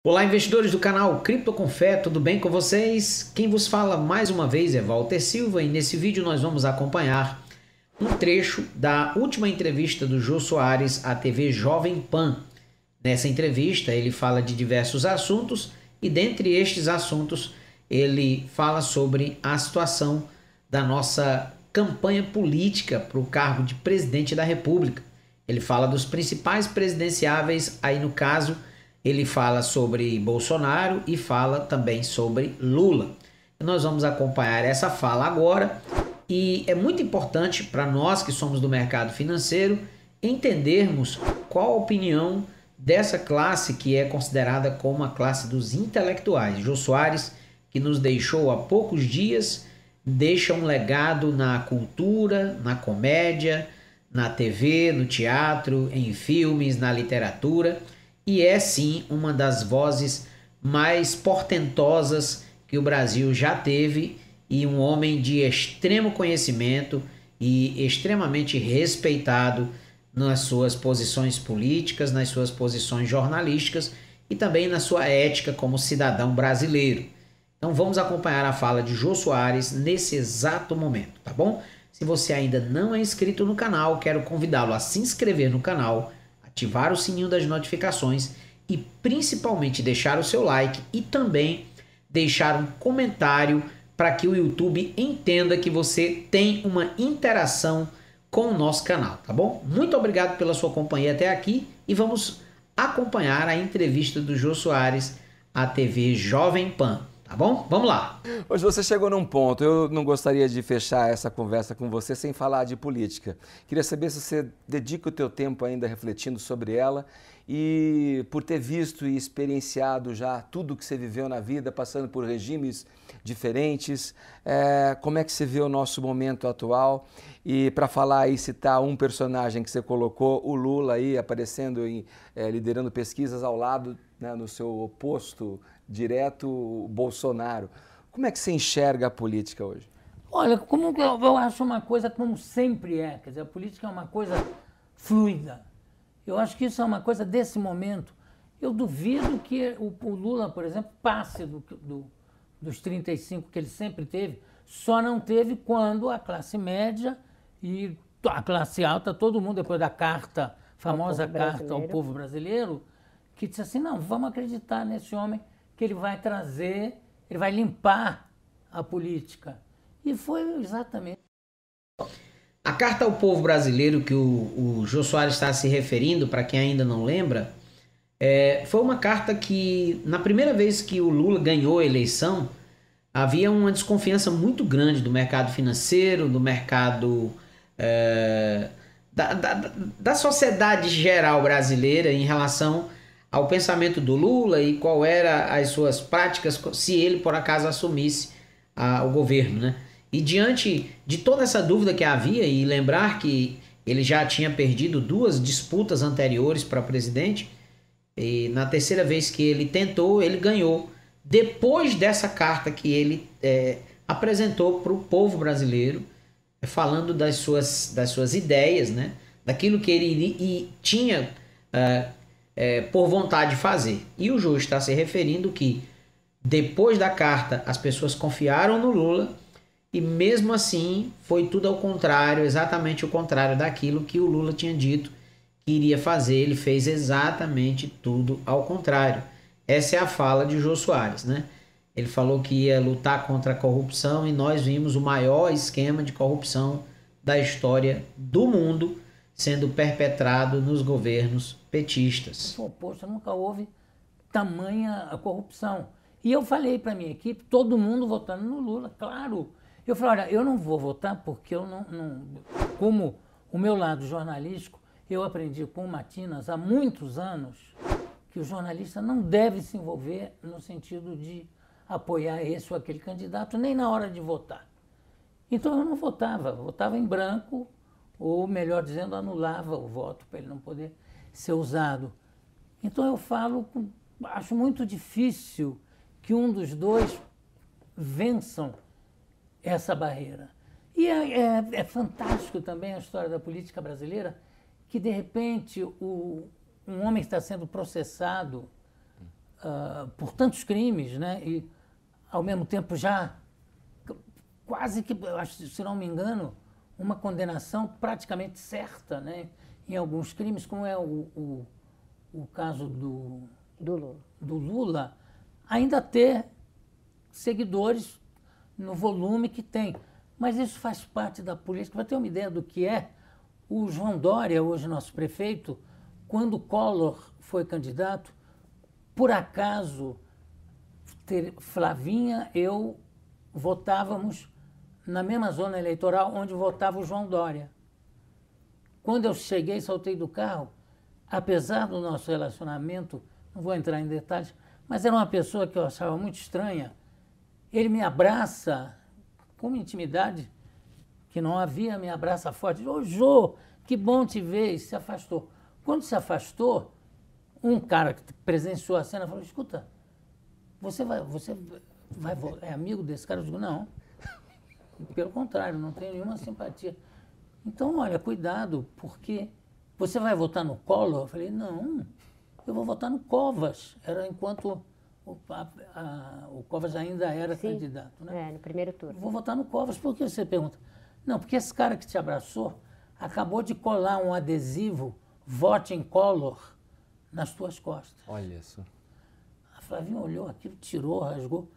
Olá, investidores do canal Cripto com Fé, tudo bem com vocês? Quem vos fala mais uma vez é Walter Silva e nesse vídeo nós vamos acompanhar um trecho da última entrevista do Jô Soares à TV Jovem Pan. Nessa entrevista ele fala de diversos assuntos e dentre estes assuntos ele fala sobre a situação da nossa campanha política para o cargo de presidente da República. Ele fala dos principais presidenciáveis, aí no caso ele fala sobre Bolsonaro e fala também sobre Lula. Nós vamos acompanhar essa fala agora e é muito importante para nós que somos do mercado financeiro entendermos qual a opinião dessa classe que é considerada como a classe dos intelectuais. Jô Soares, que nos deixou há poucos dias, deixa um legado na cultura, na comédia, na TV, no teatro, em filmes, na literatura, e é sim uma das vozes mais portentosas que o Brasil já teve e um homem de extremo conhecimento e extremamente respeitado nas suas posições políticas, nas suas posições jornalísticas e também na sua ética como cidadão brasileiro. Então vamos acompanhar a fala de Jô Soares nesse exato momento, tá bom? Se você ainda não é inscrito no canal, quero convidá-lo a se inscrever no canal, ativar o sininho das notificações e principalmente deixar o seu like e também deixar um comentário para que o YouTube entenda que você tem uma interação com o nosso canal, tá bom? Muito obrigado pela sua companhia até aqui e vamos acompanhar a entrevista do Jô Soares à TV Jovem Pan. Tá bom? Vamos lá. Hoje você chegou num ponto, eu não gostaria de fechar essa conversa com você sem falar de política. Queria saber se você dedica o teu tempo ainda refletindo sobre ela e por ter visto e experienciado já tudo que você viveu na vida, passando por regimes diferentes, como é que você vê o nosso momento atual? E para falar e citar um personagem que você colocou, o Lula aí aparecendo, liderando pesquisas ao lado, né, no seu oposto direto, o Bolsonaro. Como é que você enxerga a política hoje? Olha, como eu acho uma coisa como sempre é, quer dizer, a política é uma coisa fluida. Eu acho que isso é uma coisa desse momento. Eu duvido que o Lula, por exemplo, passe dos 35 que ele sempre teve, só não teve quando a classe média e a classe alta, todo mundo, depois da carta, famosa carta ao povo brasileiro, que disse assim, não, vamos acreditar nesse homem que ele vai trazer, ele vai limpar a política. E foi exatamente. A carta ao povo brasileiro que o Jô Soares está se referindo, para quem ainda não lembra, foi uma carta que, na primeira vez que o Lula ganhou a eleição, havia uma desconfiança muito grande do mercado financeiro, do mercado da sociedade geral brasileira em relação ao pensamento do Lula e qual era as suas práticas se ele por acaso assumisse o governo, né? E diante de toda essa dúvida que havia, e lembrar que ele já tinha perdido 2 disputas anteriores para presidente, e na terceira vez que ele tentou, ele ganhou. Depois dessa carta que ele apresentou para o povo brasileiro, falando das suas ideias, né? Daquilo que ele tinha por vontade de fazer. E o Jô está se referindo que depois da carta as pessoas confiaram no Lula e mesmo assim foi tudo ao contrário, exatamente o contrário daquilo que o Lula tinha dito que iria fazer. Ele fez exatamente tudo ao contrário. Essa é a fala de Jô Soares, né? Ele falou que ia lutar contra a corrupção e nós vimos o maior esquema de corrupção da história do mundo sendo perpetrado nos governos petistas. Poxa, nunca houve tamanha a corrupção. E eu falei para a minha equipe, todo mundo votando no Lula, claro. Eu falei, olha, eu não vou votar porque eu não... Como o meu lado jornalístico, eu aprendi com o Matinas há muitos anos que o jornalista não deve se envolver no sentido de apoiar esse ou aquele candidato, nem na hora de votar. Então eu não votava, votava em branco, ou melhor dizendo, anulava o voto para ele não poder ser usado. Então eu acho muito difícil que um dos dois vençam essa barreira. E é fantástico também a história da política brasileira, que de repente um homem está sendo processado por tantos crimes, né? E, ao mesmo tempo, já quase que, se não me engano, uma condenação praticamente certa, né? Em alguns crimes, como é o caso do Lula, ainda ter seguidores no volume que tem. Mas isso faz parte da política. Para ter uma ideia do que é, o João Dória, hoje nosso prefeito, quando Collor foi candidato, por acaso, Flavinha e eu votávamos na mesma zona eleitoral onde votava o João Dória. Quando eu cheguei, saltei do carro, apesar do nosso relacionamento, não vou entrar em detalhes, mas era uma pessoa que eu achava muito estranha. Ele me abraça com uma intimidade que não havia, me abraça forte. Ô, Jô, que bom te ver, e se afastou. Quando se afastou, um cara que presenciou a cena falou, escuta, você é amigo desse cara? Eu digo, não. Pelo contrário, não tenho nenhuma simpatia. Então, olha, cuidado, porque você vai votar no Collor? Eu falei, não, eu vou votar no Covas. Era enquanto o Covas ainda era candidato, né? No primeiro turno. Vou votar no Covas. Por que você pergunta? Não, porque esse cara que te abraçou acabou de colar um adesivo, vote em Collor, nas tuas costas. Olha isso. A Flavinha olhou aquilo, tirou, rasgou.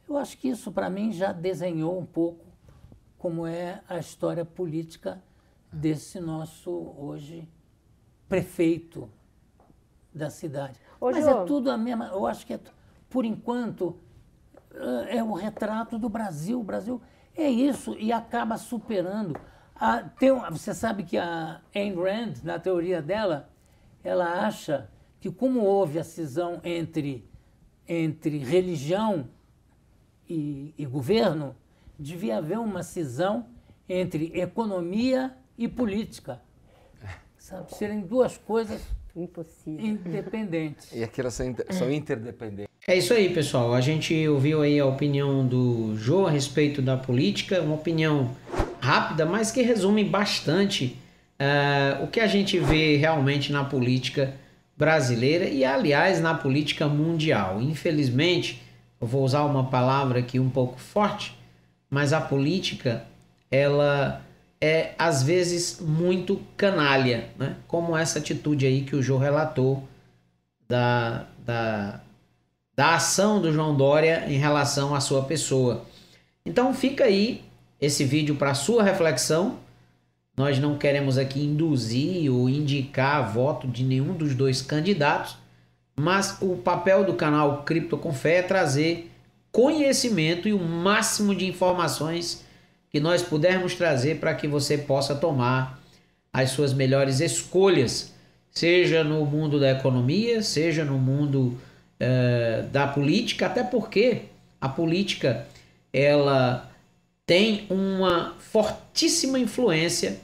Eu acho que isso, para mim, já desenhou um pouco como é a história política desse nosso, hoje, prefeito da cidade. Mas é tudo a mesma... Eu acho que, por enquanto, é o retrato do Brasil. O Brasil é isso e acaba superando. Você sabe que a Ayn Rand, na teoria dela, ela acha que como houve a cisão entre religião e governo, devia haver uma cisão entre economia e política. Sabe? Serem duas coisas independentes. E aquelas são interdependentes. É isso aí, pessoal. A gente ouviu aí a opinião do Jô a respeito da política, uma opinião rápida, mas que resume bastante o que a gente vê realmente na política brasileira e, aliás, na política mundial. Infelizmente, eu vou usar uma palavra aqui um pouco forte, mas a política, ela é, às vezes, muito canalha, né? Como essa atitude aí que o Jô relatou da ação do João Dória em relação à sua pessoa. Então fica aí esse vídeo para sua reflexão. Nós não queremos aqui induzir ou indicar voto de nenhum dos dois candidatos, mas o papel do canal Cripto com Fé é trazer conhecimento e o máximo de informações que nós pudermos trazer para que você possa tomar as suas melhores escolhas, seja no mundo da economia, seja no mundo da política, até porque a política ela tem uma fortíssima influência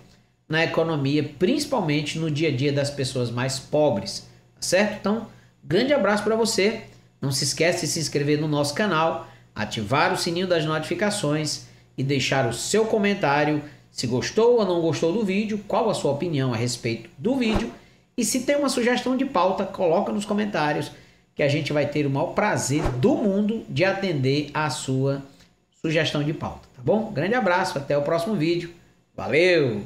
na economia, principalmente no dia a dia das pessoas mais pobres, certo? Então, grande abraço para você. Não se esquece de se inscrever no nosso canal, ativar o sininho das notificações e deixar o seu comentário se gostou ou não gostou do vídeo, qual a sua opinião a respeito do vídeo e se tem uma sugestão de pauta, coloca nos comentários que a gente vai ter o maior prazer do mundo de atender a sua sugestão de pauta, tá bom? Grande abraço, até o próximo vídeo. Valeu!